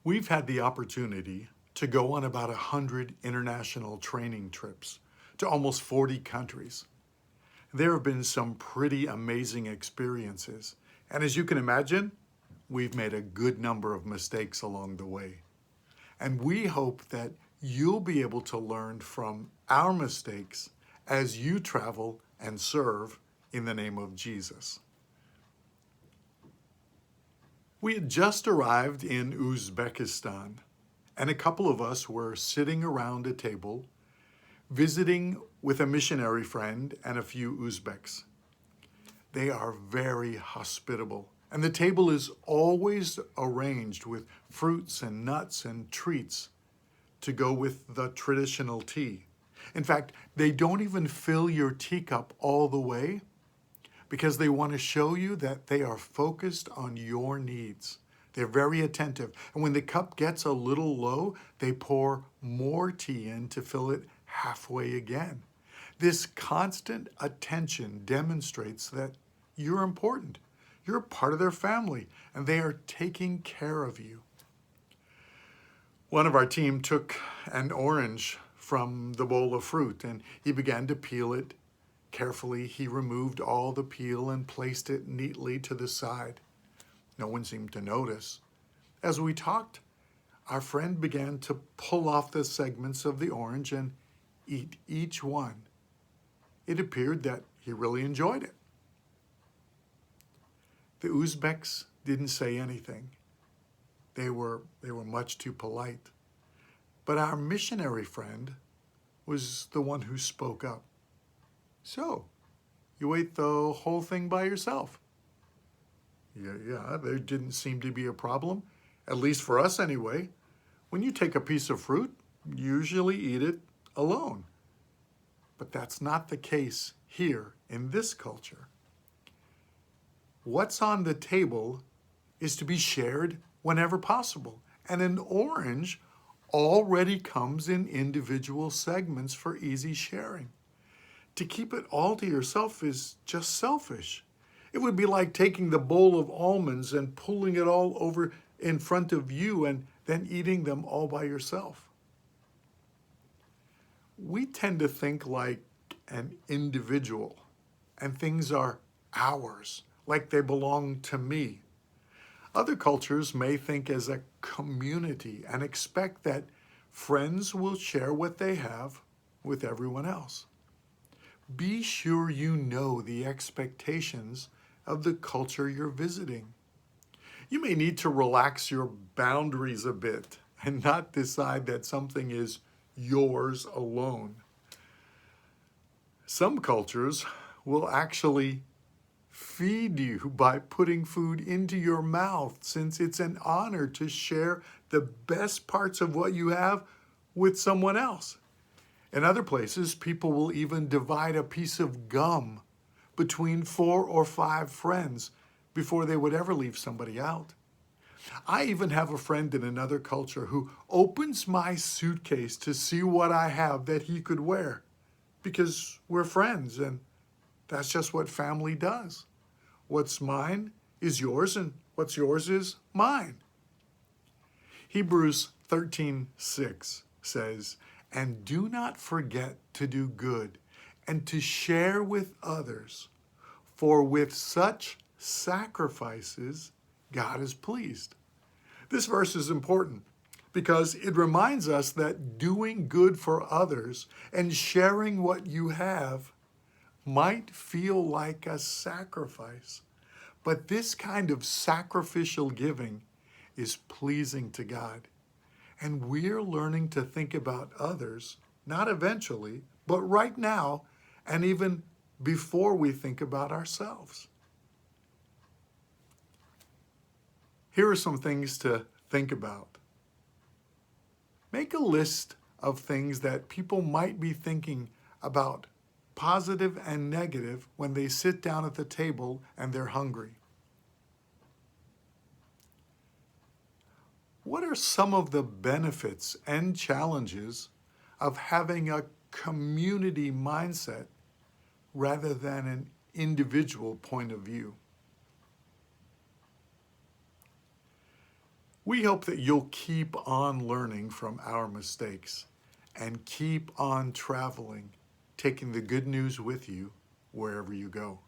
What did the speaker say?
We've had the opportunity to go on about 100 international training trips to almost 40 countries. There have been some pretty amazing experiences, and as you can imagine, we've made a good number of mistakes along the way. And we hope that you'll be able to learn from our mistakes as you travel and serve in the name of Jesus. We had just arrived in Uzbekistan, and a couple of us were sitting around a table visiting with a missionary friend and a few Uzbeks. They are very hospitable, and the table is always arranged with fruits and nuts and treats to go with the traditional tea. In fact, they don't even fill your teacup all the way because they want to show you that they are focused on your needs. They're very attentive. And when the cup gets a little low, they pour more tea in to fill it halfway again. This constant attention demonstrates that you're important. You're a part of their family, and they are taking care of you. One of our team took an orange from the bowl of fruit, and he began to peel it. Carefully, he removed all the peel and placed it neatly to the side. No one seemed to notice. As we talked, our friend began to pull off the segments of the orange and eat each one. It appeared that he really enjoyed it. The Uzbeks didn't say anything. They were much too polite. But our missionary friend was the one who spoke up. So, you ate the whole thing by yourself? Yeah, there didn't seem to be a problem, at least for us anyway. When you take a piece of fruit, you usually eat it alone. But that's not the case here in this culture. What's on the table is to be shared whenever possible, and an orange already comes in individual segments for easy sharing. To keep it all to yourself is just selfish. It would be like taking the bowl of almonds and pulling it all over in front of you and then eating them all by yourself. We tend to think like an individual, and things are ours, like they belong to me. Other cultures may think as a community and expect that friends will share what they have with everyone else. Be sure you know the expectations of the culture you're visiting. You may need to relax your boundaries a bit and not decide that something is yours alone. Some cultures will actually feed you by putting food into your mouth, since it's an honor to share the best parts of what you have with someone else. In other places, people will even divide a piece of gum between 4 or 5 friends before they would ever leave somebody out. I even have a friend in another culture who opens my suitcase to see what I have that he could wear, because we're friends, and that's just what family does. What's mine is yours, and what's yours is mine. Hebrews 13:6 says, "And do not forget to do good and to share with others, for with such sacrifices God is pleased." This verse is important because it reminds us that doing good for others and sharing what you have might feel like a sacrifice, but this kind of sacrificial giving is pleasing to God. And we're learning to think about others, not eventually, but right now, and even before we think about ourselves. Here are some things to think about. Make a list of things that people might be thinking about, positive and negative, when they sit down at the table and they're hungry. What are some of the benefits and challenges of having a community mindset rather than an individual point of view? We hope that you'll keep on learning from our mistakes and keep on traveling, taking the good news with you wherever you go.